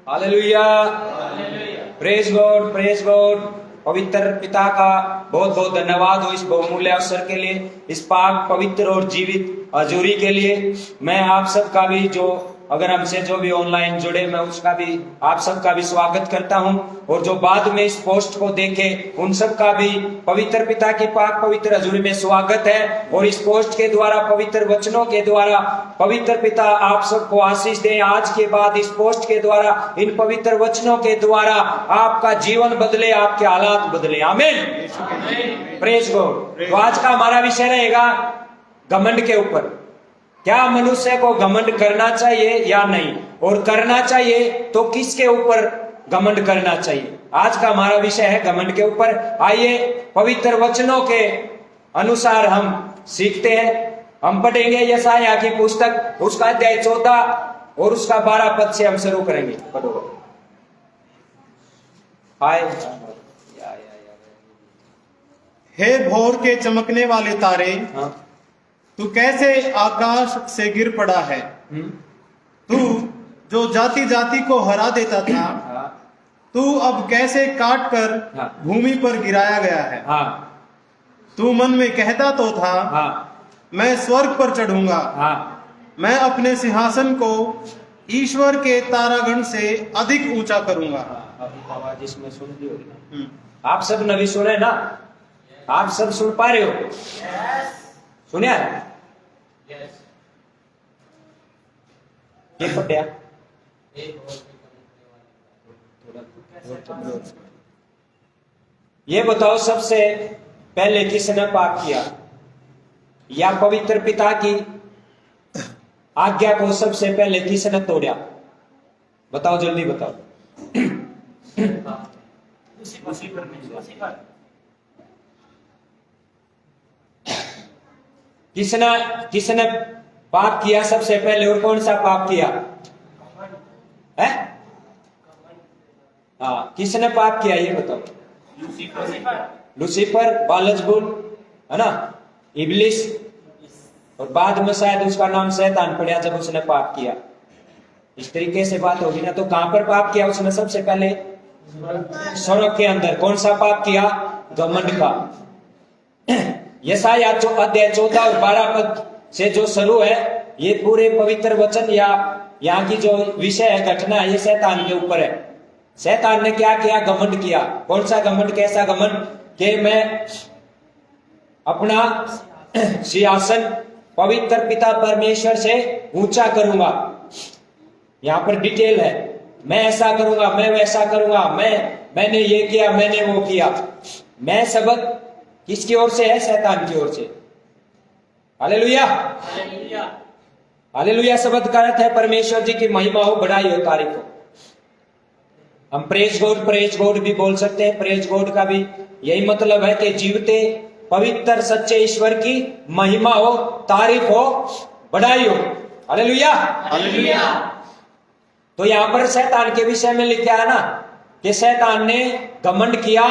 Hallelujah, praise God, praise God. पवित्र पिता का बहुत बहुत धन्यवाद हो इस बहुमूल्य अवसर के लिए, इस पाक पवित्र और जीवित हजूरी के लिए। मैं आप सबका भी, जो अगर हमसे जो भी ऑनलाइन जुड़े, मैं उसका भी, आप सबका भी स्वागत करता हूं। और जो बाद में इस पोस्ट को देखे उन सबका भी पवित्र पिता की पाक पवित्र हजूरी में स्वागत है। और इस पोस्ट के द्वारा, पवित्र वचनों के द्वारा पवित्र पिता आप सबको आशीष दे। आज के बाद इस पोस्ट के द्वारा, इन पवित्र वचनों के द्वारा आपका जीवन बदले, आपके हालात बदले। आमीन, प्रेज गॉड। तो आज का हमारा विषय रहेगा घमंड के ऊपर। क्या मनुष्य को घमंड करना चाहिए या नहीं, और करना चाहिए तो किसके ऊपर घमंड करना चाहिए। आज का हमारा विषय है घमंड के ऊपर। आइए पवित्र वचनों के अनुसार हम सीखते हैं। हम पढ़ेंगे यशायाह की पुस्तक, उसका अध्याय 14 और उसका 12 पद से हम शुरू करेंगे। पढ़ो। हाय। हे भोर के चमकने वाले तारे, हाँ। तू कैसे आकाश से गिर पड़ा है। तू जो जाति जाति को हरा देता था, हाँ। तू अब कैसे काट कर हाँ। भूमि पर गिराया गया है। हाँ। तू मन में कहता तो था, हाँ। मैं स्वर्ग पर चढ़ूंगा, हाँ। मैं अपने सिंहासन को ईश्वर के तारागण से अधिक ऊंचा करूंगा। अभी आवाज इसमें सुन ली होगी ना? आप सब नबी सुने ना? आप सब सुन पा रहे हो? सुनिया? ये पढ़िया। ये बताओ, सबसे पहले किसने पाप किया, या पवित्र पिता की आज्ञा को सबसे पहले किसने तोड़ा? बताओ, जल्दी बताओ। किसने किसने पाप किया सबसे पहले, और कौन सा पाप किया है? हाँ, किसने पाप किया ये बताओ। लूसीफर, बालजबुल, है ना, इब्लिस। और बाद में शायद उसका नाम शैतान पड़ा जब उसने पाप किया। इस तरीके से बात होगी ना। तो कहां पर पाप किया उसने सबसे पहले? स्वर्ग के अंदर। कौन सा पाप किया? घमंड का। यशायाह अध्याय 14 और 12 पद से जो शुरू है, ये पूरे पवित्र वचन या यहाँ की जो विषय है, घटना है, ये शैतान के ऊपर है। शैतान ने क्या किया? घमंड किया। कौन सा घमंड? कैसा घमंड? कि मैं अपना सिंहासन पवित्र पिता परमेश्वर से ऊंचा करूंगा। यहाँ पर डिटेल है, मैं ऐसा करूंगा, मैं वैसा करूंगा, मैंने ये किया, मैंने वो किया। मैं शब्द किसकी ओर से है? शैतान की ओर से। Hallelujah, hallelujah. शब्द का अर्थ है परमेश्वर जी की महिमा हो, बढ़ाई हो, तारीफ हो। हम प्रेज गॉड भी बोल सकते हैं। प्रेज गॉड का भी यही मतलब है कि जीवते पवित्र सच्चे ईश्वर की महिमा हो, तारीफ हो, बढ़ाई हो। Hallelujah, hallelujah. तो यहां पर शैतान के विषय में लिखा है ना कि शैतान ने घमंड किया,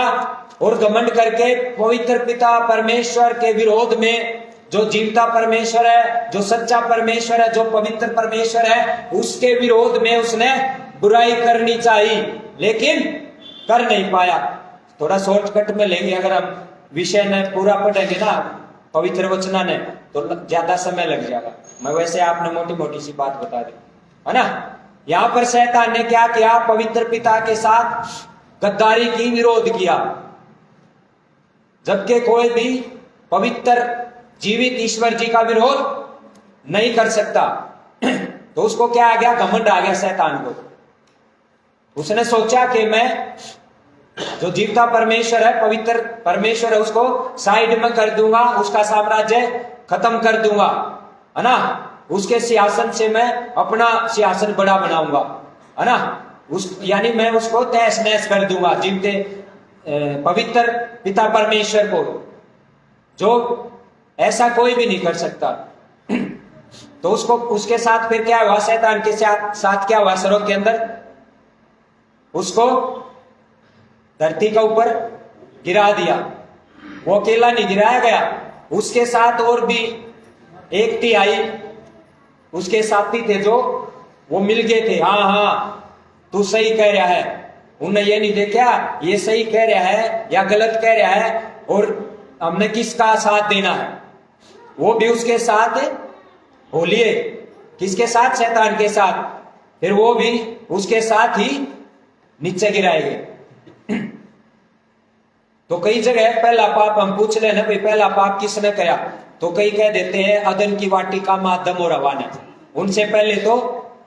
और घमंड करके पवित्र पिता परमेश्वर के विरोध में, जो जीवता परमेश्वर है, जो सच्चा परमेश्वर है, जो पवित्र परमेश्वर है, उसके विरोध में उसने बुराई करनी चाहिए, लेकिन कर नहीं पाया। थोड़ा शॉर्टकट में लेंगे, अगर हम विषय ने पूरा पढ़ेंगे ना पवित्र वचना ने, तो ज्यादा समय लग जाएगा। मैं वैसे आपने मोटी मोटी सी बात बता दी, है ना। यहाँ पर शैतान ने क्या किया? पवित्र पिता के साथ गद्दारी की, विरोध किया। जबकि कोई भी पवित्र जीवित ईश्वर जी का विरोध नहीं कर सकता। तो उसको क्या आ गया? घमंड आ गया शैतान को। उसने सोचा कि मैं जो जीवता परमेश्वर है, पवित्र परमेश्वर है, उसको साइड में कर दूंगा, उसका साम्राज्य खत्म कर दूंगा, है ना। उसके सिंहासन से मैं अपना सिंहासन बड़ा बनाऊंगा, है ना। यानी मैं उसको तहस नहस कर दूंगा, जीवते पवित्र पिता परमेश्वर को, जो ऐसा कोई भी नहीं कर सकता। तो उसको, उसके साथ फिर क्या हुआ? शैतान के साथ क्या हुआ? स्वर्ग के अंदर उसको धरती के ऊपर गिरा दिया। वो अकेला नहीं गिराया गया, उसके साथ और भी एक तिहाई उसके साथी थे जो वो मिल गए थे। हाँ, तू सही कह रहा है। उन्हें ये नहीं देखा ये सही कह रहा है या गलत कह रहा है और हमने किसका साथ देना है। वो भी उसके साथ हो लिए, किसके साथ? शैतान के साथ। फिर वो भी उसके साथ ही नीचे गिराएंगे। तो कई जगह पहला पाप हम पूछ ले ना भाई पहला पाप किसने किया, तो कई कह देते हैं अदन की वाटिका में आदम और हवा ने। उनसे पहले तो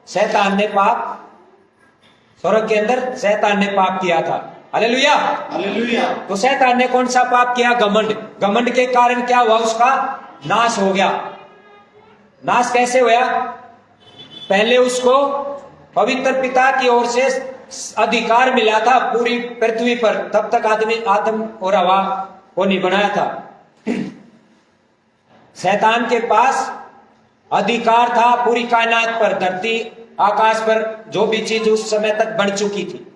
शैतान ने पाप, स्वर्ग के अंदर शैतान ने पाप किया था। Hallelujah hallelujah. तो शैतान ने कौन सा पाप किया? घमंड। घमंड के कारण क्या हुआ? उसका नाश हो गया। नाश कैसे हुआ? पहले उसको पवित्र पिता की ओर से अधिकार मिला था पूरी पृथ्वी पर, तब तक आदमी आदम और हवा को नहीं बनाया था। शैतान के पास अधिकार था पूरी कायनात पर, धरती आकाश पर, जो भी चीज उस समय तक बन चुकी थी।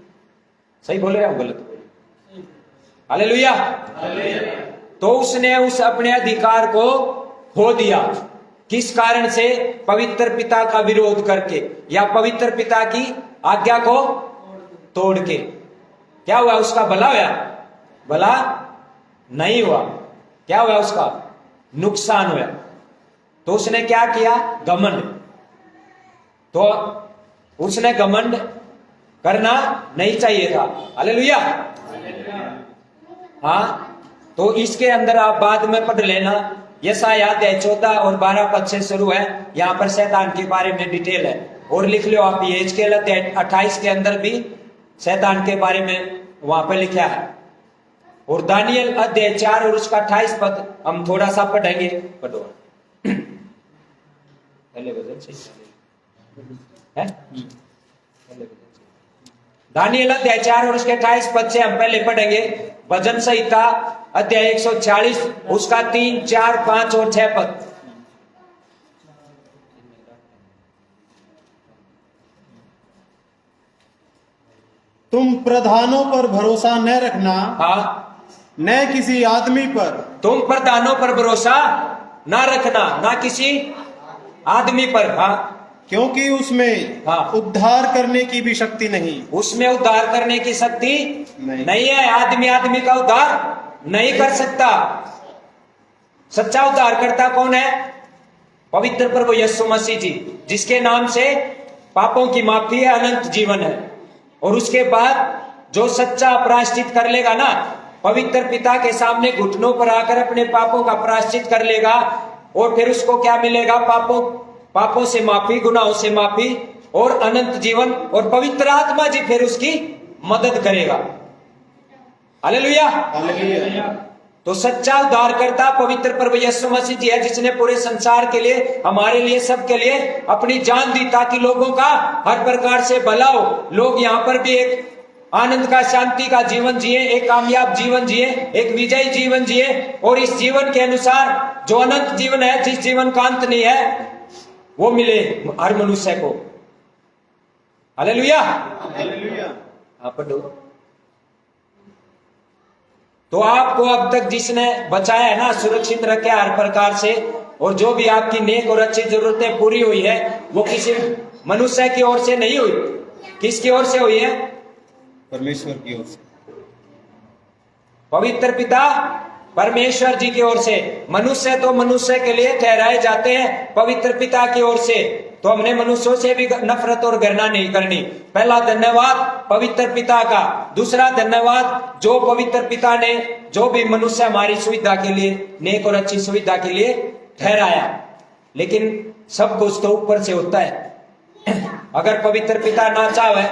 सही बोले या गलत? हालेलुया। तो उसने उस अपने अधिकार को खो दिया। किस कारण से? पवित्र पिता का विरोध करके या पवित्र पिता की आज्ञा को तोड़ के। क्या हुआ? उसका भला हुआ? भला नहीं हुआ। क्या हुआ? उसका नुकसान हुआ। तो उसने क्या किया? घमंड। तो उसने घमंड करना नहीं चाहिए था। हालेलुया। हाँ, तो इसके अंदर आप बाद में पढ़ लेना। यशायाह अध्याय 14 और 12 पद से शुरू है। यहाँ पर शैतान के बारे में डिटेल है और लिख लो आप। ये हिजकेल अध्याय 28 के अंदर भी शैतान के बारे में वहां पर लिखा है। और दानियल अध्याय 4 और उसका 28 पद हम थोड़ा सा पढ़ेंगे। पढ़ो पहले वजन सही है। दानियल अध्याय 4 और उसके 28 पद से हम पहले पढ़ेंगे। भजन संहिता अध्याय 140 उसका 3, 4, 5 और 6 पद। तुम प्रधानों पर भरोसा न रखना, हाँ, न किसी आदमी पर। तुम प्रधानों पर भरोसा ना रखना, ना किसी आदमी पर। हाँ, क्योंकि उसमें हाँ। उद्धार करने की भी शक्ति नहीं। उसमें उद्धार करने की शक्ति नहीं। नहीं है। आदमी आदमी का उद्धार नहीं कर सकता। सच्चा उद्धारकर्ता कौन है? पवित्र प्रभु यीशु मसीह जी, जिसके नाम से पापों की माफी है, अनंत जीवन है। और उसके बाद जो सच्चा प्रायश्चित कर लेगा ना, पवित्र पिता के सामने घुटनों पर आकर अपने पापों का प्रायश्चित कर लेगा, और फिर उसको क्या मिलेगा? पापों से माफी, गुनाहों से माफी और अनंत जीवन। और पवित्र आत्मा जी फिर उसकी मदद करेगा। हालेलुया। हालेलुया। तो सच्चा उद्धारकर्ता पवित्र प्रभु यीशु मसीह जी है, जिसने पूरे संसार के लिए, हमारे लिए, सबके लिए अपनी जान दी, ताकि लोगों का हर प्रकार से भला हो। लोग यहाँ पर भी एक आनंद का, शांति का जीवन जिए, एक कामयाब जीवन जिए, एक विजयी जीवन जिए। और इस जीवन के अनुसार जो अनंत जीवन है, जिस जीवन का अंत नहीं है, वो मिले हर मनुष्य को। हालेलुया। हालेलुया। आप पढ़ो। तो आपको अब तक जिसने बचाया है ना, सुरक्षित रखे हर प्रकार से, और जो भी आपकी नेक और अच्छी जरूरतें पूरी हुई है, वो किसी मनुष्य की ओर से नहीं हुई। किसकी ओर से हुई है? परमेश्वर की ओर से। पवित्र पिता परमेश्वर जी की ओर से। मनुष्य तो मनुष्य के लिए ठहराए जाते हैं पवित्र पिता की ओर से। तो हमने मनुष्यों से भी नफरत और घृणा नहीं करनी। पहला धन्यवाद पवित्र पिता का। दूसरा धन्यवाद जो पवित्र पिता ने जो भी मनुष्य हमारी सुविधा के लिए, नेक और अच्छी सुविधा के लिए ठहराया। लेकिन सब कुछ तो ऊपर से होता है। अगर पवित्र पिता ना चाहे,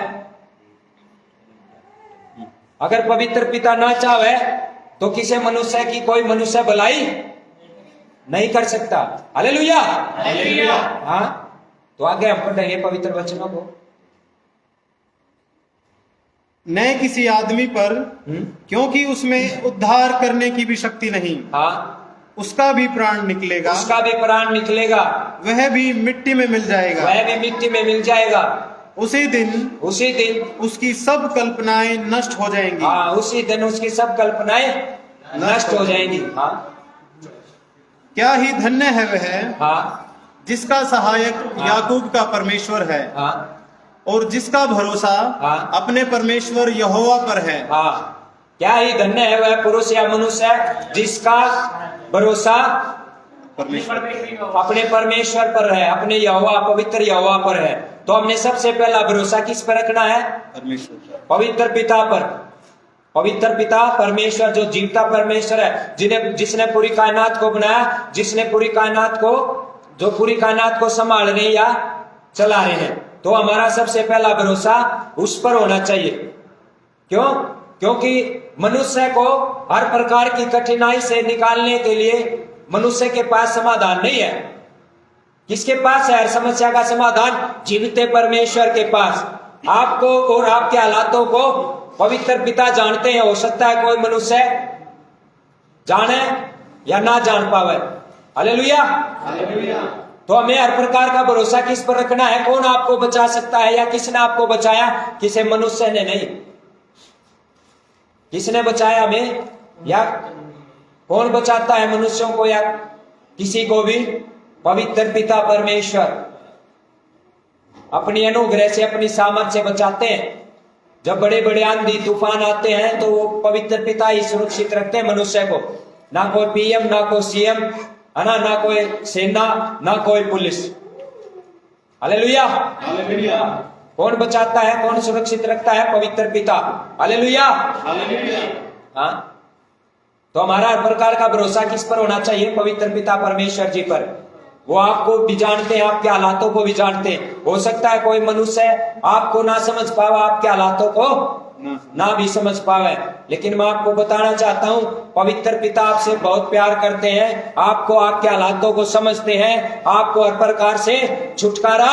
अगर पवित्र पिता ना चाहे, तो किसी मनुष्य की कोई मनुष्य भलाई नहीं कर सकता। हालेलुया। हालेलुया। हाँ, तो आगे हम पढ़ेंगे पवित्र वचनों को। न किसी आदमी पर, क्योंकि उसमें उद्धार करने की भी शक्ति नहीं। हाँ, उसका भी प्राण निकलेगा, उसका भी प्राण निकलेगा, वह भी मिट्टी में मिल जाएगा। वह भी मिट्टी में मिल जाएगा। उसी दिन उसकी सब कल्पनाएं नष्ट हो जाएंगी। हाँ, उसी दिन उसकी सब कल्पनाएं नष्ट हो जाएंगी। हाँ, क्या ही धन्य है वह, हाँ, जिसका सहायक याकूब का परमेश्वर है, हाँ, और जिसका भरोसा हाँ। अपने परमेश्वर यहोवा पर है। हाँ, क्या ही धन्य है वह पुरुष या मनुष्य जिसका भरोसा परमेश्वर अपने परमेश्वर पर है, अपने यहोवा पवित्र यहोवा पर है। तो हमने सबसे पहला भरोसा किस पर रखना है? परमेश्वर पवित्र पिता पर। पवित्र पिता परमेश्वर जो जीवता परमेश्वर है, जिसने पूरी कायनात को बनाया, जिसने पूरी कायनात को, जो पूरी कायनात को संभाल रहे या चला रहे हैं। तो हमारा सबसे पहला भरोसा उस पर होना चाहिए। क्यों? क्योंकि मनुष्य को हर प्रकार की कठिनाई से निकालने के लिए मनुष्य के पास समाधान नहीं है। किसके पास है हर समस्या का समाधान? जीवते परमेश्वर के पास। आपको और आपके हालातों को पवित्र पिता जानते हैं। हो सकता है कोई मनुष्य जाने या ना जान पावे। हालेलुया। तो हमें हर प्रकार का भरोसा किस पर रखना है? कौन आपको बचा सकता है या किसने आपको बचाया? किसी मनुष्य ने नहीं। किसने बचाया हमें? या कौन बचाता है मनुष्यों को या किसी को भी? पवित्र पिता परमेश्वर अपनी अनुग्रह से, अपनी सामर्थ से बचाते हैं। जब बड़े बड़े आंधी तूफान आते हैं तो वो पवित्र पिता ही सुरक्षित रखते हैं मनुष्य को। ना कोई पीएम, ना कोई सीएम, है ना कोई सेना, ना कोई पुलिस। हालेलुया। हालेलुया। कौन बचाता है, कौन सुरक्षित रखता है? पवित्र पिता। हालेलुया। हाँ, तो हमारा हर प्रकार का भरोसा किस पर होना चाहिए? पवित्र पिता परमेश्वर जी पर। वो आपको भी जानते हैं, आपके हालातों को भी जानते हैं। हो सकता है कोई मनुष्य आपको ना समझ पावा, आपके हालातों को ना भी समझ पावे, लेकिन मैं आपको बताना चाहता हूं पवित्र पिता आपसे बहुत प्यार करते हैं, आपको आपके हालातों को समझते हैं, आपको हर प्रकार से छुटकारा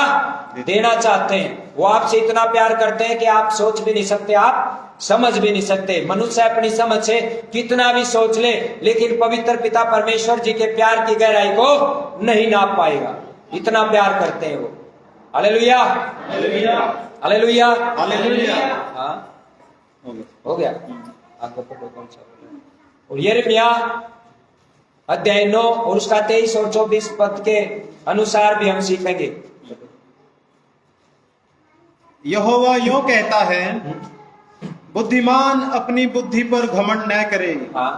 देना चाहते हैं। वो आपसे इतना प्यार करते हैं कि आप सोच भी नहीं सकते, आप समझ भी नहीं सकते। मनुष्य अपनी समझ से कितना भी सोच ले, लेकिन पवित्र पिता परमेश्वर जी के प्यार की गहराई को नहीं नाप पाएगा। इतना प्यार करते हैं वो। हालेलुया। हालेलुया। हालेलुया। हाँ, हो गया। आपको पढ़ो कौन सा? और यिर्मयाह अध्याय 9 और उसका 23 और 24 पद के अनुसार भी हम सीखेंगे। यहोवा यूं कहता है, बुद्धिमान अपनी बुद्धि पर घमंड न करे, हाँ,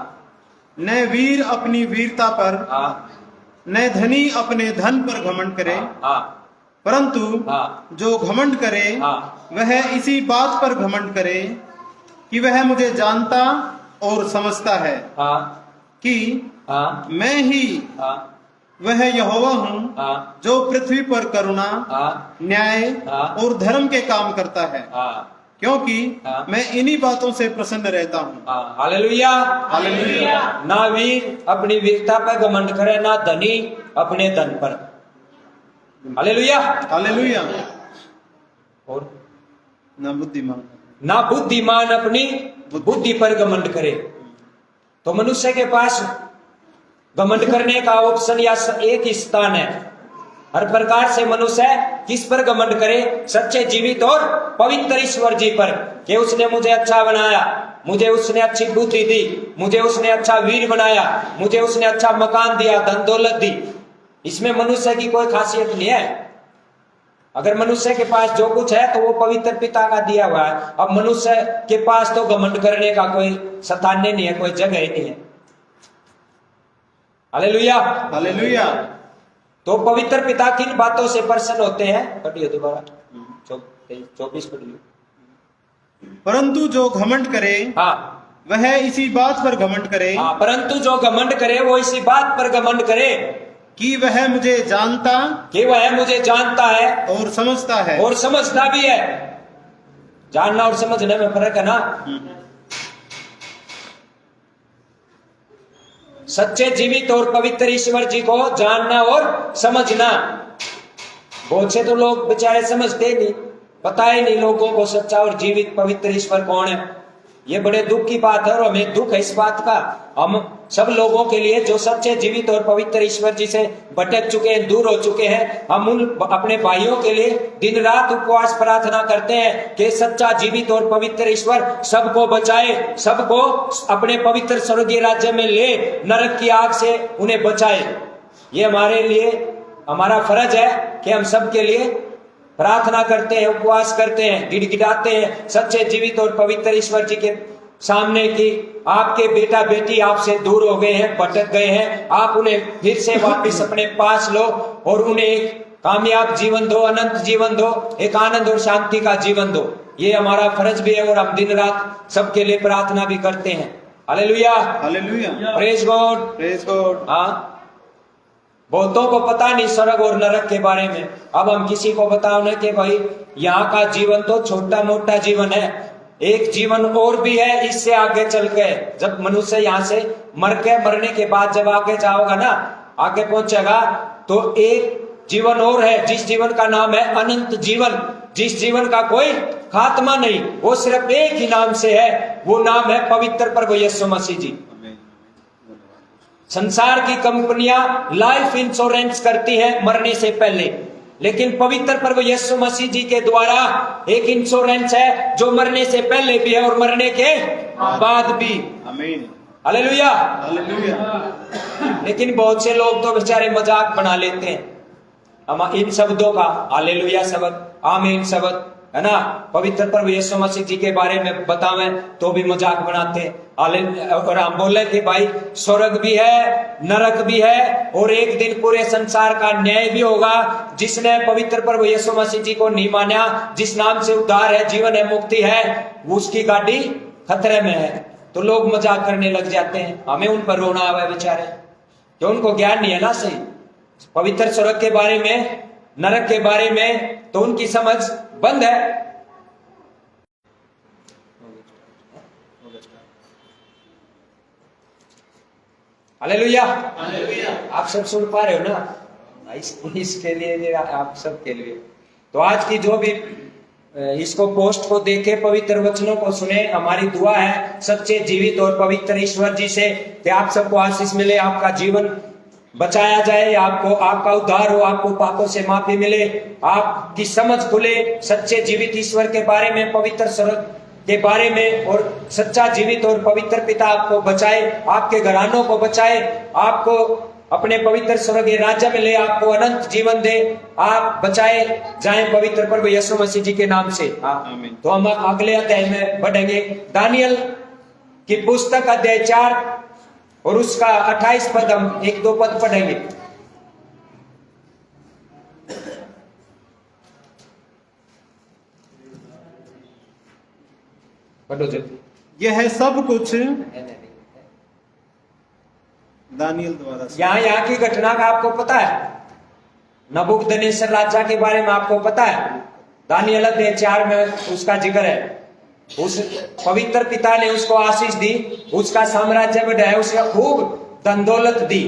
न वीर अपनी वीरता पर, हाँ, न धनी अपने धन पर घमंड करे, हाँ, परंतु हाँ, जो घमंड करे हाँ, वह इसी बात पर घमंड करे कि वह मुझे जानता और समझता है हाँ, कि हाँ, मैं ही हाँ, वह यहोवा हूँ हाँ, जो पृथ्वी पर करुणा, हाँ, न्याय हाँ, और धर्म के काम करता है, हाँ, क्योंकि हाँ, मैं इन्हीं बातों से प्रसन्न रहता हूँ। हाँ। हालेलुया। हालेलुया। ना वीर अपनी वीरता पर घमंड करे, ना धनी अपने धन पर। हालेलुया। हालेलुया। और ना बुद्धिमान ना बुद्धिमान अपनी बुद्धि पर घमंड करे। तो मनुष्य के पास घमंड करने का ऑप्शन या एक ही स्थान है। हर प्रकार से मनुष्य किस पर घमंड करे? सच्चे जीवित और पवित्र ईश्वर जी पर, कि उसने मुझे अच्छा बनाया, मुझे उसने अच्छी बुद्धि दी, मुझे उसने अच्छा वीर बनाया, मुझे उसने अच्छा मकान दिया, धन दौलत दी। इसमें मनुष्य की कोई खासियत नहीं है। अगर मनुष्य के पास जो कुछ है तो वो पवित्र पिता का दिया हुआ है। अब मनुष्य के पास तो घमंड करने का कोई स्थान नहीं है, कोई जगह ही नहीं है। हालेलुया। हालेलुया। तो पवित्र पिता किन बातों से प्रसन्न होते हैं? पढ़िए दोबारा 24 पढ़िए। परंतु जो घमंड करे हाँ, वह इसी बात पर घमंड करे हाँ, परंतु जो घमंड करे वो इसी बात पर घमंड करे कि वह मुझे जानता कि वह मुझे जानता है और समझता है। और समझता भी है। जानना और समझने में फर्क है ना। सच्चे जीवित और पवित्र ईश्वर जी को जानना और समझना। बहुत से तो लोग बेचारे समझते नहीं, पता ही नहीं लोगों को सच्चा और जीवित पवित्र ईश्वर कौन है। ये बड़े दुख की बात है और हमें दुख है इस बात का। हम सब लोगों के लिए जो सच्चे जीवित और पवित्र ईश्वर जी से भटक चुके हैं, दूर हो चुके हैं, हम उन अपने भाइयों के लिए दिन रात उपवास प्रार्थना करते हैं कि सच्चा जीवित और पवित्र ईश्वर सबको बचाए, सबको अपने पवित्र स्वर्गीय राज्य में ले, नरक की आग से उन्हें बचाए। ये हमारे लिए हमारा फर्ज है कि हम सबके लिए प्रार्थना करते हैं, उपवास करते हैं, गिड़गिड़ाते हैं सच्चे जीवित और पवित्र ईश्वर जी के सामने की आपके बेटा बेटी आपसे दूर हो गए हैं, भटक गए हैं, आप उन्हें फिर से वापस अपने पास लो और उन्हें एक कामयाब जीवन दो, अनंत जीवन दो, एक आनंद और शांति का जीवन दो। ये हमारा फर्ज भी है और हम दिन रात सबके लिए प्रार्थना भी करते हैं। Hallelujah, hallelujah, praise God, praise God. हाँ, बहुतों को पता नहीं स्वर्ग और नरक के बारे में। अब हम किसी को बताओ ना कि भाई यहाँ का जीवन तो छोटा मोटा जीवन है, एक जीवन और भी है इससे आगे चल के, जब मनुष्य यहाँ से मरने के बाद जब आगे जाओगा ना, आगे पहुंचेगा, तो एक जीवन और है जिस जीवन का नाम है अनंत जीवन, जिस जीवन का कोई खात्मा नहीं, वो सिर्फ एक ही नाम से है, वो नाम है पवित्र प्रभु यीशु मसीह जी। संसार की कंपनियां लाइफ इंश्योरेंस करती हैं मरने से पहले, लेकिन पवित्र प्रभु यीशु मसीह जी के द्वारा एक इंश्योरेंस है जो मरने से पहले भी है और मरने के बाद भी। आमीन, हालेलुया, हालेलुया। लेकिन बहुत से लोग तो बेचारे मजाक बना लेते हैं हम इन शब्दों का, हालेलुया शब्द, आमीन शब्द, है ना, पवित्र प्रभु यीशु मसीह जी के बारे में बतावें तो भी मजाक बनाते हैं। और हम बोले कि भाई स्वर्ग भी है, नरक भी है, और एक दिन पूरे संसार का न्याय भी होगा। जिसने पवित्र प्रभु यीशु मसीह जी को नहीं माना, जिस नाम से उद्धार है, जीवन है, मुक्ति है, उसकी गाड़ी खतरे में है। तो लोग मजाक करने लग जाते हैं, हमें उन पर रोना आवे बेचारे, कि उनको ज्ञान नहीं है ना सही पवित्र स्वर्ग के बारे में, नरक के बारे में, तो उनकी समझ बंद है। हालेलुया, आप सब सुन पा रहे हो ना, इसके लिए आप सब के लिए। तो आज की जो भी इसको पोस्ट को देखे, पवित्र वचनों को सुने, हमारी दुआ है सच्चे जीवित और पवित्र ईश्वर जी से कि आप सबको आशीष मिले, आपका जीवन बचाया जाए, आपको आपका उद्धार हो, आपको पापों से माफी मिले, आपकी समझ खुले सच्चे जीवित ईश्वर के बारे में, पवित्र स्वर्ग के बारे में, और सच्चा जीवित और पवित्र पिता आपको बचाए, आपके घरानों को बचाए, आपको अपने पवित्र स्वर्ग राज्य में ले, आपको अनंत जीवन दे, आप बचाए जाएं पवित्र प्रभु यीशु मसीह जी के नाम से। आमीन। तो हम अगले अध्याय में बढ़ेंगे, दानियल की पुस्तक अध्याय 4 और उसका 28 पद, हम 1-2 पद पढ़ेंगे। पढ़ो जल्दी। यह सब कुछ दानियल द्वारा यहाँ की घटना का आपको पता है, नबूकदनेस्सर राजा के बारे में आपको पता है, दानियल अध्याय 4 में उसका जिक्र है। उस पवित्र पिता ने उसको आशीष दी, उसका साम्राज्य बढ़ाया, उसे खूब धन दौलत दी।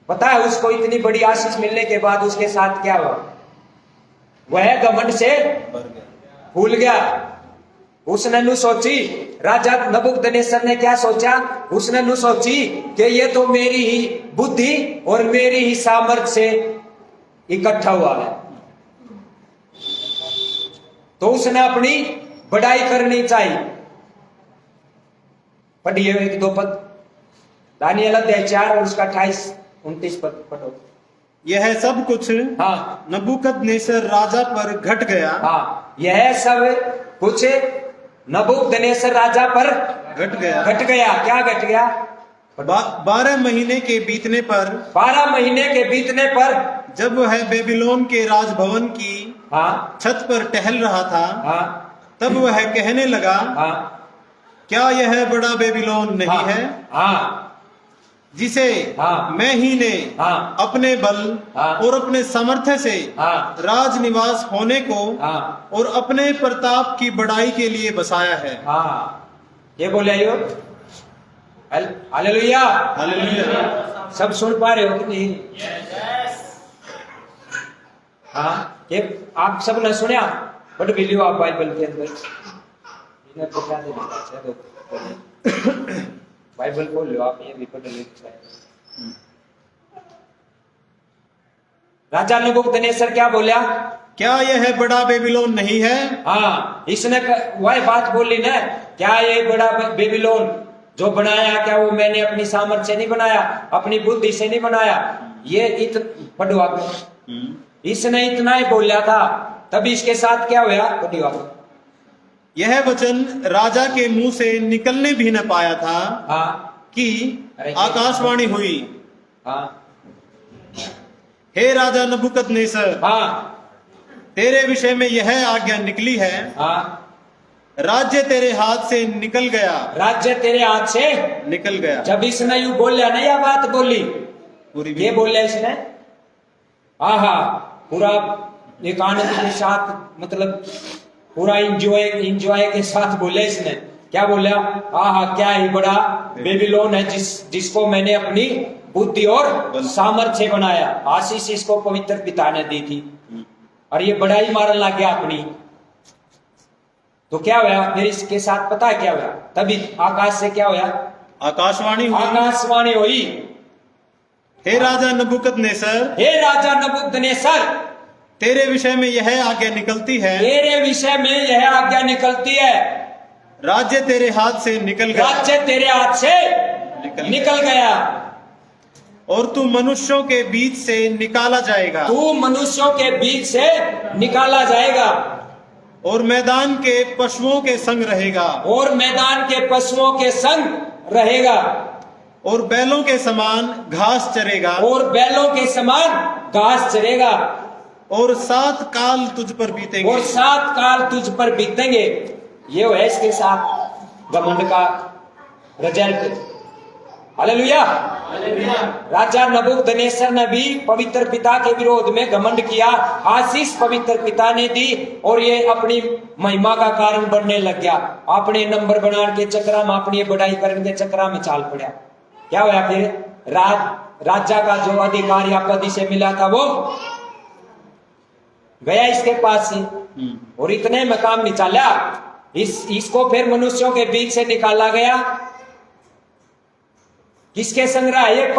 पता है उसको इतनी बड़ी आशीष मिलने के बाद उसके साथ क्या हुआ? वह घमंड से भूल गया। उसने नु सोची, राजा नबूकदनेस्सर ने क्या सोचा? उसने नु सोची कि ये तो मेरी ही बुद्धि और मेरी ही सामर्थ्य से इकट्ठा हुआ है, तो उसने अपनी बढ़ाई करनी चाहिए। पढ़िए 1-2 पद, दानियल अध्याय 4 और उसका 28-29 पद पढ़ो। यह सब कुछ हाँ, नबूकदनेस्सर राजा पर घट गया। हाँ, यह सब कुछ नबूकदनेस्सर राजा पर घट गया। घट गया। क्या घट गया? 12 महीने के बीतने पर, 12 महीने के बीतने पर, जब वह बेबीलोन के राजभवन की हाँ, छत पर टहल रहा था, हाँ, तब वह कहने लगा, हाँ, क्या यह बड़ा बेबीलोन नहीं हाँ, है, हाँ, जिसे हाँ, मैं ही ने हाँ, अपने बल हाँ, और अपने सामर्थ्य से हाँ, राज निवास होने को हाँ, और अपने प्रताप की बढ़ाई के लिए बसाया है। हाँ, ये बोले आइयो, हालेलुया, हालेलुया। सब सुन पा रहे हो कि नहीं? हाँ, ये आप सब ने सुना, बट वीडियो आप बाइबल के अंदर इन्हें बता देना, बाइबल खोल लो आप, ये भी पढ़ लो। राजा नबूकदनेस्सर क्या बोला? क्या यह बड़ा बेबीलोन नहीं है? हाँ, इसने वह बात बोली ना, क्या ये बड़ा बेबीलोन जो बनाया, क्या वो मैंने अपनी सामर्थ्य से नहीं बनाया, अपनी बुद्धि से नहीं बनाया? ये पढ़ो आप, इसने इतना ही बोला था, तभी इसके साथ क्या हुआ? यह वचन राजा के मुंह से निकलने भी न पाया था हाँ कि आकाशवाणी हुई, हाँ हे राजा नबूकदनेस्सर, हाँ तेरे विषय में यह आज्ञा निकली है, हाँ। राज्य तेरे हाथ से निकल गया, राज्य तेरे हाथ से निकल गया। जब इसने यू बोला ना, यह बात बोली, पूरी ये बोला इसने, आहा, पूरा एक आनंद के साथ, मतलब पूरा इंजॉय के साथ बोले इसने। क्या बोला? आहा, क्या ही बड़ा बेबीलोन है जिसको मैंने अपनी बुद्धि और सामर्थ्य बनाया। आशीष इसको पवित्र पिता ने दी थी और ये बड़ा ही मारन लग गया अपनी। तो क्या हुआ फिर इसके साथ? पता है क्या हुआ? तभी आकाश से क्या हुआ? आकाशवाणी हुई, आकाशवाणी हुई, हे राजा नबूकदनेस्सर, हे राजा नबूकदनेस्सर, तेरे विषय में यह आज्ञा निकलती है, तेरे विषय में यह आज्ञा निकलती है, राज्य तेरे हाथ से निकल गया, राज्य तेरे हाथ से निकल गया, और तू मनुष्यों के बीच से निकाला जाएगा, तू मनुष्यों के बीच से निकाला जाएगा, और मैदान के पशुओं के संग रहेगा, और मैदान के पशुओं के संग रहेगा, और बैलों के समान घास चरेगा, और बैलों के समान घास चरेगा, और 7 काल तुझ पर बीतेंगे, और 7 काल तुझ पर बीतेंगे। ये है इसके साथ घमंड का रिजल्ट। हालेलुया। राजा नबूकदनेस्सर ने भी पवित्र पिता के विरोध में घमंड किया, आशीष पवित्र पिता ने दी, और ये अपनी महिमा का कारण बनने लग गया। अपने नंबर बनाने के चक्कर में, अपनी बढ़ाई करने के चक्कर में चाल पड़ा। क्या हुआ फिर? राजा का जो अधिकार या पद से मिला था वो गया इसके पास से, और इतने में काम नहीं चला। इसको फिर मनुष्यों के बीच से निकाला गया। किसके संग रहा? ये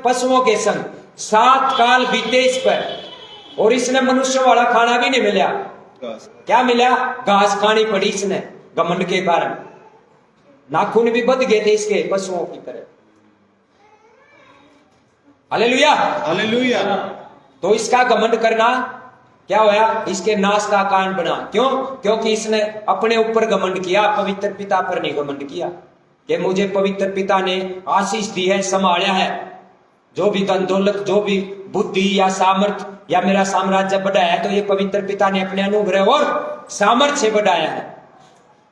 पशुओं के संग। 7 काल बीते इस पर, और इसने मनुष्यों वाला खाना भी नहीं मिला। क्या मिला? घास खानी पड़ी इसने घमंड के कारण। नाखून भी बद गए थे इसके पशुओं की तरह। Hallelujah, hallelujah. तो इसका घमंड करना क्या हुआ? इसके नाश का कारण बना। क्यों? क्योंकि इसने अपने ऊपर घमंड किया, पवित्र पिता पर नहीं घमंड किया कि मुझे पवित्र पिता ने आशीष दी है, संभाला है, जो भी धन दौलत, जो भी बुद्धि या सामर्थ या मेरा साम्राज्य बढ़ाया है, तो ये पवित्र पिता ने अपने अनुग्रह और सामर्थ्य से बढ़ाया है।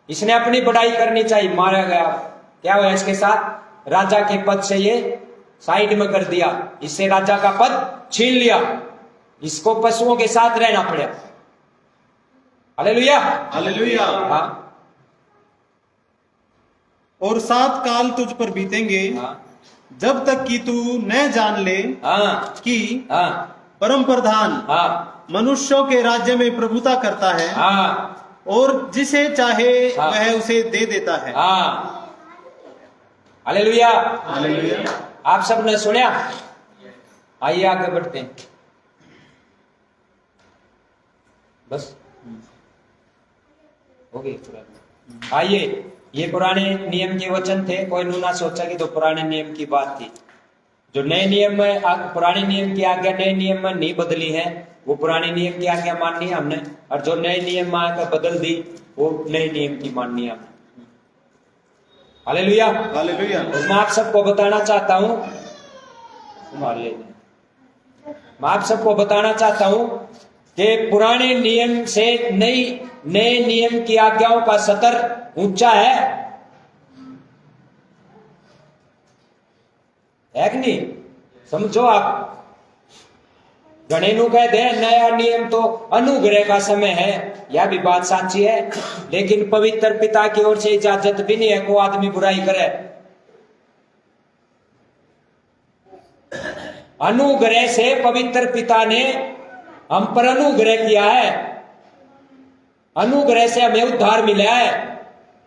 इसने अपनी बढ़ाई करनी चाहिए। मारा गया। क्या हुआ इसके साथ? राजा के पद से ये साइड में कर दिया, इससे राजा का पद छीन लिया, इसको पशुओं के साथ रहना पड़ा। Hallelujah, hallelujah. हाँ। और 7 काल तुझ पर बीतेंगे, हाँ। जब तक कि तू न जान ले हाँ। कि हाँ। परम प्रधान हाँ। मनुष्यों के राज्य में प्रभुता करता है, हाँ। और जिसे चाहे हाँ। वह उसे दे देता है। हाँ। हालेलुया। हालेलुया। आप सब ने सुना? आइए आगे बढ़ते हैं। बस हो गई। आइए, ये पुराने नियम के वचन थे। कोई ना सोचा कि तो पुराने नियम की बात थी। जो नए नियम में, पुराने नियम की आज्ञा नए नियम में नहीं बदली है, वो पुराने नियम की आज्ञा माननी है हमने, और जो नए नियम में आकर बदल दी वो नए नियम की माननी है हमने। Hallelujah, hallelujah. मैं आप सबको बताना चाहता हूँ, मैं आप सबको बताना चाहता हूँ कि पुराने नियम से नए नियम की आज्ञाओं का स्तर ऊंचा है कि नहीं? समझो आप। गणेनु कहते हैं नया नियम तो अनुग्रह का समय है, यह भी बात सच्ची है, लेकिन पवित्र पिता की ओर से इजाजत भी नहीं है को आदमी बुराई करे। अनुग्रह से पवित्र पिता ने हम पर अनुग्रह किया है, अनुग्रह से हमें उद्धार मिला है,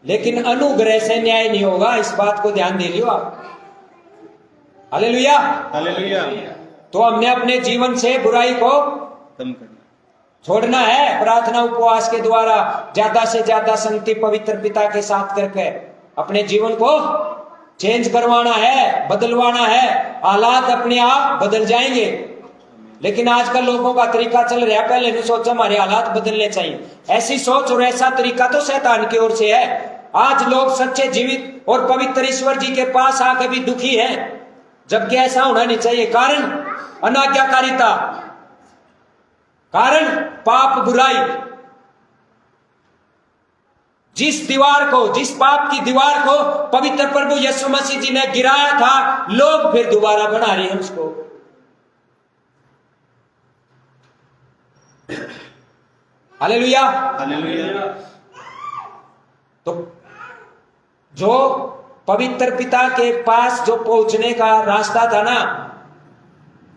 लेकिन अनुग्रह से न्याय नहीं होगा। इस बात को ध्यान दे लियो आप। Hallelujah, hallelujah. तो हमने अपने जीवन से बुराई को खत्म करना, छोड़ना है। प्रार्थना उपवास के द्वारा ज्यादा से ज्यादा संगति पवित्र पिता के साथ करके अपने जीवन को चेंज करवाना है, बदलवाना है। हालात अपने आप बदल जाएंगे। लेकिन आजकल लोगों का तरीका चल रहा है, पहले ने सोचा हमारे हालात बदलने चाहिए। ऐसी सोच और ऐसा तरीका तो शैतान की ओर से है। आज लोग सच्चे जीवित और पवित्र ईश्वर जी के पास आकर भी दुखी हैं, जबकि ऐसा होना नहीं चाहिए। कारण अनाज्ञाकारिता, कारण पाप बुराई। जिस दीवार को, जिस पाप की दीवार को पवित्र प्रभु यीशु मसीह जी ने गिराया था, लोग फिर दोबारा बना रहे हैं उसको। हालेलुया। हालेलुया। तो जो पवित्र पिता के पास जो पहुंचने का रास्ता था ना,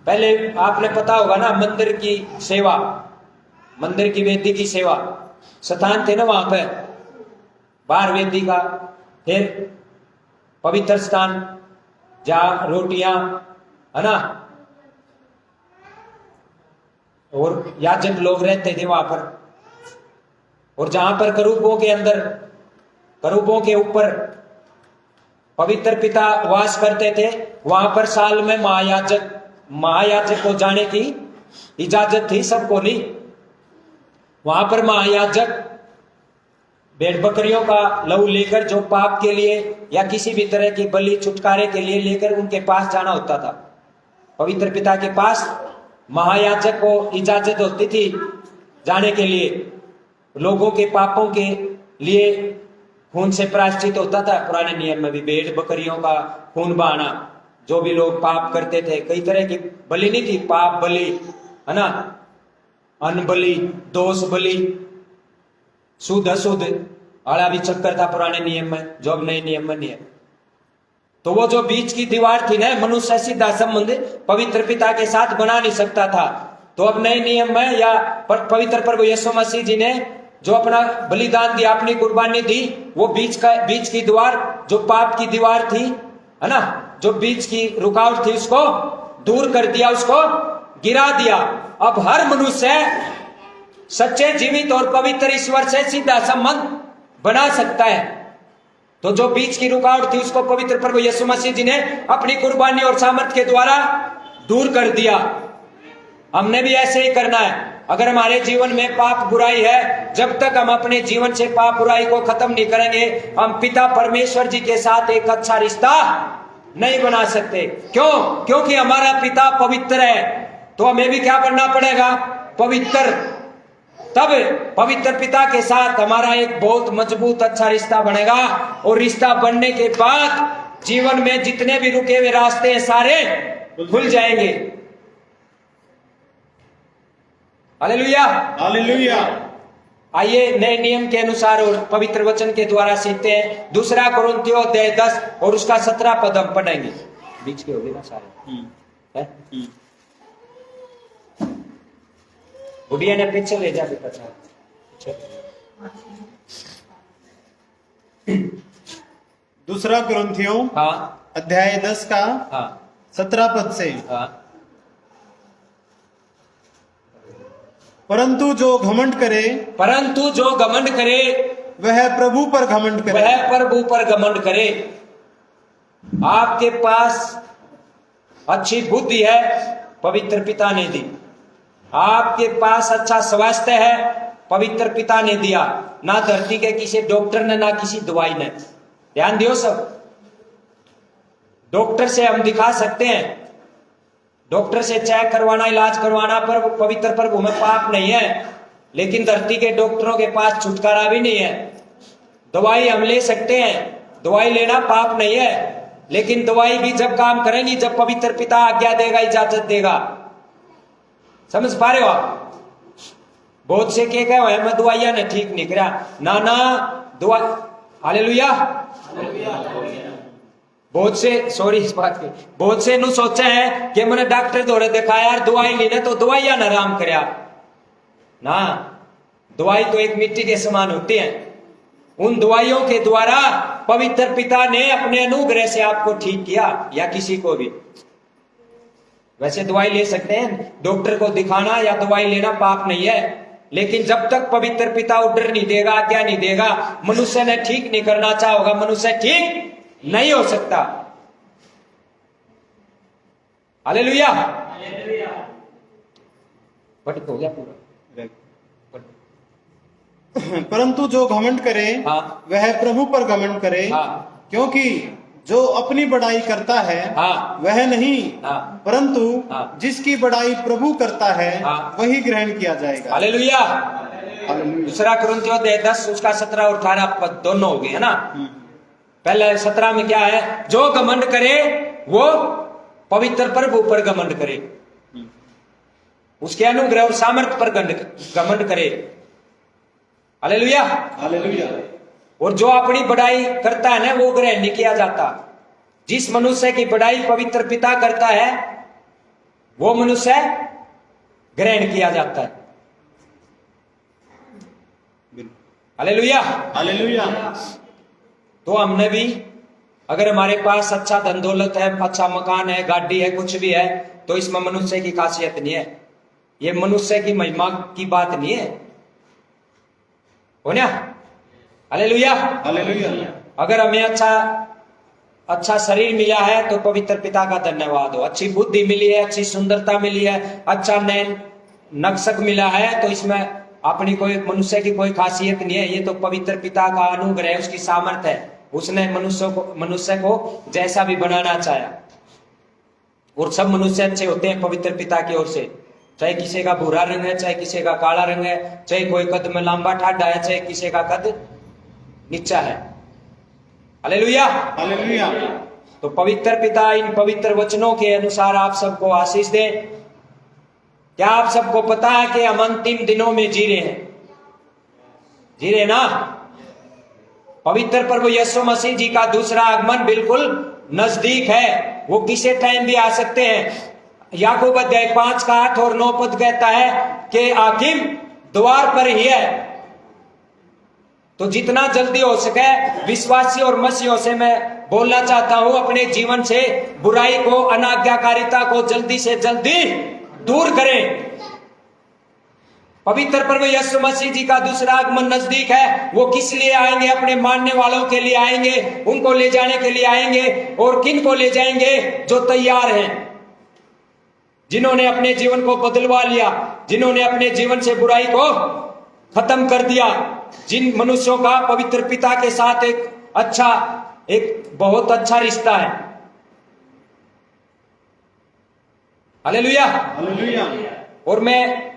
पहले आपने पता होगा ना, मंदिर की सेवा, मंदिर की वेदी की सेवा, स्थान थे ना वहां पे, बाहर वेदी का, फिर पवित्र स्थान जहां रोटियां, है ना, और याजक लोग रहते थे वहां पर, और जहां पर करूबों के अंदर, करूबों के ऊपर पवित्र पिता वास करते थे, वहां पर साल में महायाजक को जाने की इजाजत थी, सबको नहीं। वहां पर महायाजक भेड़ बकरियों का लहू लेकर, जो पाप के लिए या किसी भी तरह की बलि छुटकारे के लिए लेकर उनके पास जाना होता था। पवित्र पिता के पास महायाजक को इजाजत होती थी जाने के लिए। लोगों के पापों के लिए खून से प्रायश्चित होता था। पुराने नियम में भी भेड़ बकरियों का खून बहाना, जो भी लोग पाप करते थे, कई तरह की बलि नहीं थी, पाप बलि, है ना, अन्न बलि, दोष बलि, शुद्ध अशुद्ध आला भी चक्कर था पुराने नियम में, जो अब नए नियम में नहीं है। तो वो जो बीच की दीवार थी ना, मनुष्य सीधा संबंध पवित्र पिता के साथ बना नहीं सकता था। तो अब नए नियम में या पवित्र प्रभु यीशु मसीह जी ने जो अपना बलिदान दिया, अपनी कुर्बानी दी, वो बीच की दीवार, जो पाप की दीवार थी, है ना, जो बीच की रुकावट थी, उसको दूर कर दिया, उसको गिरा दिया। अब हर मनुष्य सच्चे जीवित और पवित्र ईश्वर से सीधा संबंध बना सकता है। तो जो बीच की रुकावट थी, उसको पवित्र प्रभु यीशु मसीह जी ने अपनी कुर्बानी और सामर्थ के द्वारा दूर कर दिया। हमने भी ऐसे ही करना है। अगर हमारे जीवन में पाप बुराई है, जब तक हम अपने जीवन से पाप बुराई को खत्म नहीं करेंगे, हम पिता परमेश्वर जी के साथ एक अच्छा रिश्ता नहीं बना सकते। क्यों? क्योंकि हमारा पिता पवित्र है। तो हमें भी क्या करना पड़ेगा? पवित्र। तब पवित्र पिता के साथ हमारा एक बहुत मजबूत अच्छा रिश्ता बनेगा, और रिश्ता बनने के बाद जीवन में जितने भी रुके हुए रास्ते हैं, सारे खुल जाएंगे। Hallelujah, hallelujah. आइए नए नियम के अनुसार और पवित्र वचन के द्वारा सीखते हैं। दूसरा कुरिन्थियों अध्याय 10 और उसका 17 पद हम पढ़ेंगे। बीच के होगी ना सारे, है? बुढ़िया ने पीछे ले जा बेटा। दूसरा कुरिन्थियों हाँ, अध्याय 10 का हाँ, 17 पद से, हाँ। परंतु जो घमंड करे वह प्रभु पर घमंड करे। वह प्रभु पर घमंड करे। आपके पास अच्छी बुद्धि है, पवित्र पिता ने दी। आपके पास अच्छा स्वास्थ्य है, पवित्र पिता ने दिया। ना धरती के किसी डॉक्टर ने, ना किसी दवाई ने। ध्यान दियो सब। डॉक्टर से हम दिखा सकते हैं, डॉक्टर से चेक करवाना, इलाज करवाना, पर पवित्र प्रभु में पाप नहीं है। लेकिन धरती के डॉक्टरों के पास छुटकारा भी नहीं है। दवाई हम ले सकते हैं, दवाई लेना पाप नहीं है, लेकिन दवाई भी जब काम करेंगी जब पवित्र पिता आज्ञा देगा, इजाजत देगा। समझ पा रहे हो आप? बहुत से के कहे मैं दवाइया ने ठीक नहीं करा, ना ना दवा। हालेलुया। बहुत से, सॉरी इस बात की, बहुत से नु सोचे हैं कि मैंने डॉक्टर दौरे देखा यार, दवाई लेने तो दवाइया ने आराम करया ना। दवाई तो एक मिट्टी के समान होती है। उन दवाइयों के द्वारा पवित्र पिता ने अपने अनुग्रह से आपको ठीक किया, या किसी को भी। वैसे दवाई ले सकते हैं, डॉक्टर को दिखाना या दवाई लेना पाप नहीं है, लेकिन जब तक पवित्र पिता ऑर्डर नहीं देगा, आज्ञा नहीं देगा, मनुष्य ने ठीक नहीं करना चाहा होगा, मनुष्य ठीक नहीं हो सकता। हालेलुया। पट हो गया पूरा। परंतु जो घमंड करे हाँ। वह प्रभु पर घमंड करे, हाँ। क्योंकि जो अपनी बड़ाई करता है हाँ। वह नहीं, हाँ। परंतु हाँ। जिसकी बड़ाई प्रभु करता है हाँ। वही ग्रहण किया जाएगा। हालेलुया। हालेलुया। दूसरा कुरिन्थियों 10 उसका 17 और 18 पद दोनों हो गए है ना। पहले 17 में क्या है, जो घमंड करे वो पवित्र प्रभु पर घमंड करे, उसके अनुग्रह और सामर्थ्य पर घमंड करे। हालेलुया। हालेलुया। और जो अपनी बड़ाई करता है ना वो ग्रहण नहीं किया जाता। जिस मनुष्य की बड़ाई पवित्र पिता करता है वो मनुष्य ग्रहण किया जाता है। हालेलुया। हालेलुया। तो हमने भी अगर हमारे पास अच्छा धन दौलत है, अच्छा मकान है, गाड़ी है, कुछ भी है, तो इसमें मनुष्य की खासियत नहीं है, ये मनुष्य की महिमा की बात नहीं है, हो ना। हालेलुया। हालेलुया। अगर हमें अच्छा शरीर मिला है तो पवित्र पिता का धन्यवाद हो। अच्छी बुद्धि मिली है, अच्छी सुंदरता मिली है, अच्छा नैन नक्शक मिला है, तो इसमें अपनी कोई मनुष्य की कोई खासियत नहीं है, ये तो पवित्र पिता का अनुग्रह है, उसकी सामर्थ्य है। उसने मनुष्य को जैसा भी बनाना चाहा। और सब मनुष्य अच्छे होते हैं पवित्र पिता की ओर से, चाहे किसी का भूरा रंग है, चाहे किसी का काला रंग है, चाहे कोई कद में लंबा ठाडा है, चाहे किसी का कद नीचा है। हालेलुया। हालेलुया। तो पवित्र पिता इन पवित्र वचनों के अनुसार आप सबको आशीष दे। क्या आप सबको पता है कि हम अंतिम दिनों में जी रहे हैं? जी रहे ना। पवित्र प्रभु यीशु मसीह जी का दूसरा आगमन बिल्कुल नजदीक है, वो किसी टाइम भी आ सकते हैं। याकूब अध्याय 5 का 8 और 9 पद कहता है कि हाकिम द्वार पर ही है। तो जितना जल्दी हो सके विश्वासी और मसीहों से मैं बोलना चाहता हूं, अपने जीवन से बुराई को, अनाज्ञाकारिता को जल्दी से जल्दी दूर करें। पवित्र प्रभु यीशु मसीह जी का दूसरा आगमन नजदीक है। वो किस लिए आएंगे? अपने मानने वालों के लिए आएंगे, उनको ले जाने के लिए आएंगे। और किन को ले जाएंगे? जो तैयार हैं, जिन्होंने अपने जीवन को बदलवा लिया, जिन्होंने अपने जीवन से बुराई को खत्म कर दिया, जिन मनुष्यों का पवित्र पिता के साथ एक बहुत अच्छा रिश्ता है। हालेलुया। हालेलुया। और मैं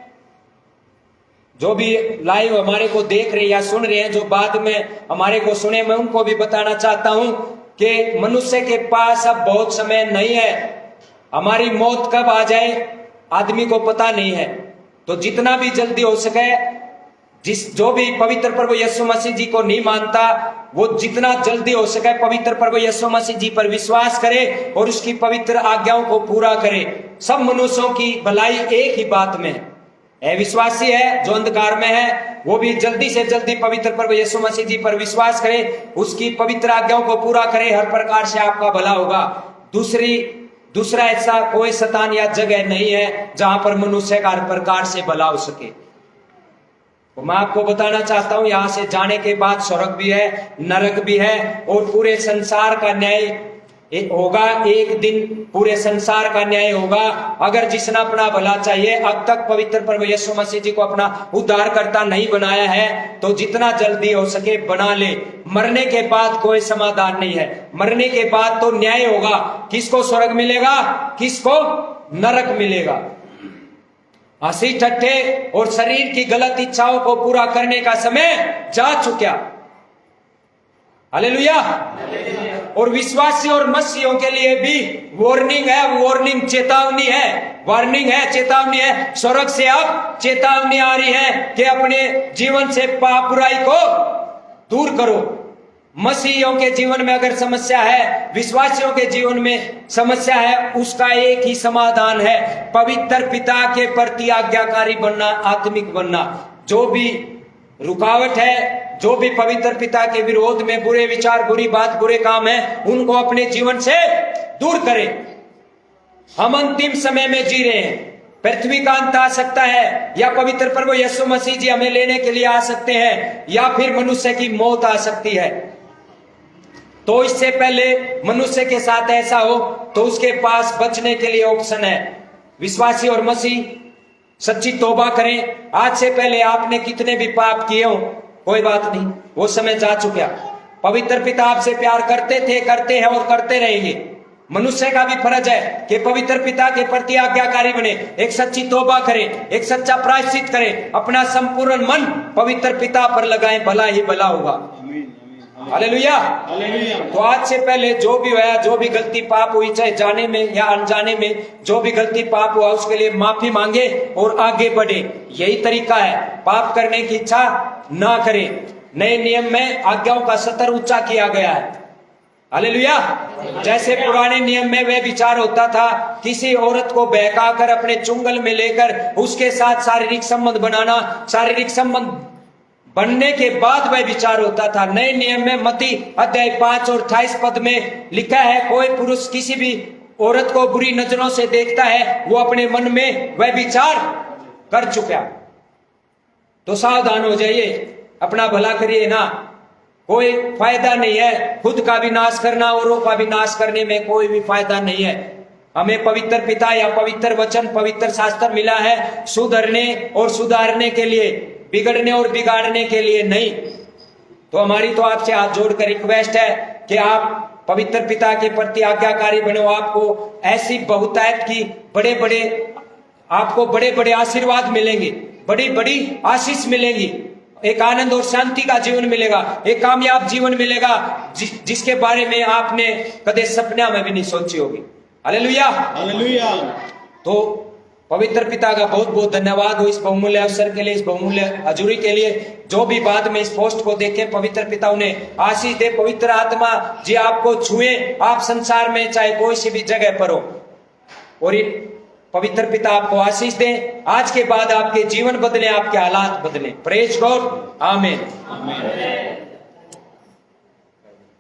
जो भी लाइव हमारे को देख रहे या सुन रहे हैं, जो बाद में हमारे को सुने, मैं उनको भी बताना चाहता हूं कि मनुष्य के पास अब बहुत समय नहीं है। हमारी मौत कब आ जाए आदमी को पता नहीं है। तो जितना भी जल्दी हो सके, जो भी पवित्र प्रभु यीशु मसीह जी को नहीं मानता, वो जितना जल्दी हो सके पवित्र प्रभु यीशु मसीह जी पर विश्वास करे और उसकी पवित्र आज्ञाओं को पूरा करे। सब मनुष्यों की भलाई एक ही बात में है। विश्वासी है जो अंधकार में है, वो भी जल्दी से जल्दी पवित्र प्रभु यीशु मसीह जी पर विश्वास करे, उसकी पवित्र आज्ञाओं को पूरा करे, हर प्रकार से आपका भला होगा। दूसरा ऐसा कोई शतान या जगह नहीं है जहां पर मनुष्य का हर प्रकार से भला हो सके। तो मैं आपको बताना चाहता हूं, यहां से जाने के बाद स्वर्ग भी है, नरक भी है, और पूरे संसार का न्याय होगा। एक दिन पूरे संसार का न्याय होगा। अगर जिसने अपना भला चाहिए, अब तक पवित्र प्रभु यीशु मसीह जी को अपना उद्धारकर्ता नहीं बनाया है, तो जितना जल्दी हो सके बना ले। मरने के बाद कोई समाधान नहीं है। मरने के बाद तो न्याय होगा। किसको स्वर्ग मिलेगा, किसको नरक मिलेगा। हंसी ठट्ठे और शरीर की गलत इच्छाओं को पूरा करने का समय जा चुका। हालेलुया। और विश्वासी और मसीहों के लिए भी वार्निंग है, वार्निंग चेतावनी है, वार्निंग है, चेतावनी है। स्वर्ग से अब चेतावनी आ रही है कि अपने जीवन से पाप बुराई को दूर करो। मसीहियों के जीवन में अगर समस्या है, विश्वासियों के जीवन में समस्या है, उसका एक ही समाधान है, पवित्र पिता के प्रति आज्ञाकारी बनना, आत्मिक बनना। जो भी रुकावट है, जो भी पवित्र पिता के विरोध में बुरे विचार, बुरी बात, बुरे काम है, उनको अपने जीवन से दूर करें। हम अंतिम समय में जी रहे हैं। पृथ्वी का अंत आ सकता है, या पवित्र प्रभु यीशु मसीह जी हमें लेने के लिए आ सकते हैं, या फिर मनुष्य की मौत आ सकती है। तो इससे पहले मनुष्य के साथ ऐसा हो तो उसके पास बचने के लिए ऑप्शन है। विश्वासी और मसीह सच्ची तौबा करें। आज से पहले आपने कितने भी पाप किए हो, कोई बात नहीं, वो समय जा चुका। पवित्र पिता आपसे प्यार करते थे, करते हैं और करते रहेंगे। मनुष्य का भी फर्ज है कि पवित्र पिता के प्रति आज्ञाकारी बने, एक सच्ची तौबा करे, एक सच्चा प्रायश्चित करे, अपना संपूर्ण मन पवित्र पिता पर लगाएं, भला ही भला होगा। हालेलुया। तो आज से पहले जो भी हुआ, जो भी गलती पाप हुई, चाहे जाने में या अनजाने में जो भी गलती पाप हुआ, उसके लिए माफी मांगे और आगे बढ़े। यही तरीका है, पाप करने की इच्छा ना करें। नए नियम में आज्ञाओं का स्तर ऊंचा किया गया है। हालेलुया। जैसे पुराने नियम में वह विचार होता था, किसी औरत को बहकाकर अपने चुंगल में लेकर उसके साथ शारीरिक संबंध बनाना, शारीरिक संबंध बनने के बाद वह विचार होता था। नए नियम में मत्ती अध्याय 5 और 28 पद में लिखा है, कोई पुरुष किसी भी औरत को बुरी नजरों से देखता है, वो अपने मन में वह विचार कर चुका। तो सावधान हो जाइए, अपना भला करिए ना, कोई फायदा नहीं है। खुद का भी नाश करना, औरों का भी नाश करने में कोई भी फायदा नहीं है। हमें पवित्र पिता या पवित्र वचन, पवित्र शास्त्र मिला है सुधरने और सुधारने के लिए, बिगड़ने और बिगाड़ने के लिए नहीं। तो हमारी तो आपसे हाथ जोड़कर रिक्वेस्ट है कि आप पवित्र पिता के प्रति आज्ञाकारी बनो। आपको ऐसी बहुतायत की आपको बड़े बड़े आशीर्वाद मिलेंगे, बड़ी बड़ी आशीष मिलेंगी, एक आनंद और शांति का जीवन मिलेगा, एक कामयाब जीवन मिलेगा जिसके बारे में आपने कदे सपने में भी नहीं सोची होगी। हालेलुया। हालेलुया। तो पवित्र पिता का बहुत बहुत धन्यवाद हो इस बहुमूल्य अवसर के लिए, इस बहुमूल्य हजूरी के लिए। जो भी बाद में इस पोस्ट को देखे, पवित्र पिता उन्हें आशीष दे, पवित्र आत्मा जी आपको छुए, आप संसार में चाहे कोई सी भी जगह पर हो, और ये पवित्र पिता आपको आशीष दे। आज के बाद आपके जीवन बदले, आपके हालात बदले। Praise God. आमीन।